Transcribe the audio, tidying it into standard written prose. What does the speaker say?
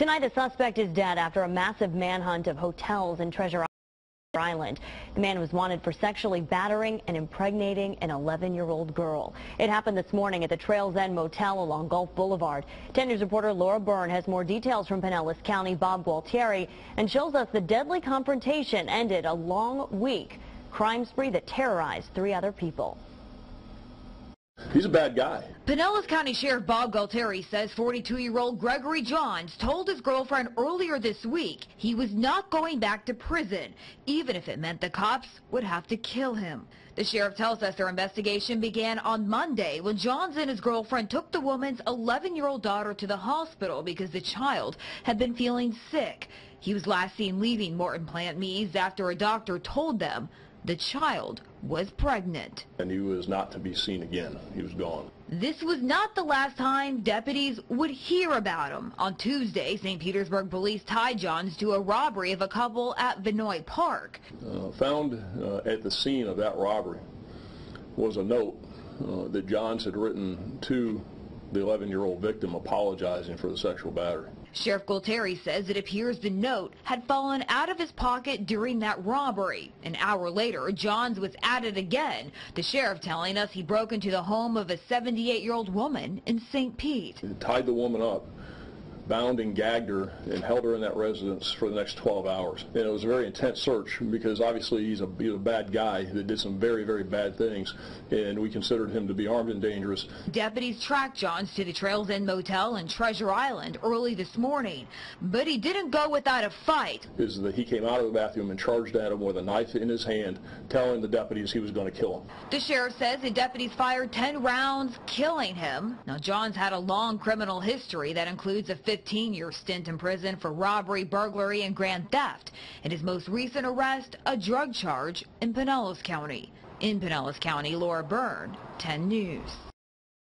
Tonight, a suspect is dead after a massive manhunt of hotels in Treasure Island. The man was wanted for sexually battering and impregnating an 11-year-old girl. It happened this morning at the Trails End Motel along Gulf Boulevard. 10 News reporter Laura Byrne has more details from Pinellas County. Bob Gualtieri, and shows us the deadly confrontation ended a long week crime spree that terrorized 3 other people. He's a bad guy. Pinellas County Sheriff Bob Gualtieri says 42-year-old Gregory Johns told his girlfriend earlier this week he was not going back to prison, even if it meant the cops would have to kill him. The sheriff tells us their investigation began on Monday when Johns and his girlfriend took the woman's 11-year-old daughter to the hospital because the child had been feeling sick. He was last seen leaving Morton Plant Meads after a doctor told them the child was pregnant. And he was not to be seen again. He was gone. This was not the last time deputies would hear about him. On Tuesday, St. Petersburg police tied Johns to a robbery of a couple at Vinoy Park. Found at the scene of that robbery was a note that Johns had written to the 11-year-old victim apologizing for the sexual battery. Sheriff Gualtieri says it appears the note had fallen out of his pocket during that robbery. An hour later, Johns was at it again, the sheriff telling us he broke into the home of a 78-year-old woman in St. Pete. He tied the woman up, bound and gagged her, and held her in that residence for the next 12 hours. And it was a very intense search because obviously he's a bad guy that did some very, very bad things, and we considered him to be armed and dangerous. Deputies tracked Johns to the Trails End Motel in Treasure Island early this morning, but he didn't go without a fight. Is that he came out of the bathroom and charged at him with a knife in his hand, telling the deputies he was going to kill him. The sheriff says the deputies fired 10 rounds, killing him. Now, Johns had a long criminal history that includes a 15-year stint in prison for robbery, burglary, and grand theft. And his most recent arrest, a drug charge in Pinellas County. In Pinellas County, Laura Byrne, 10 News.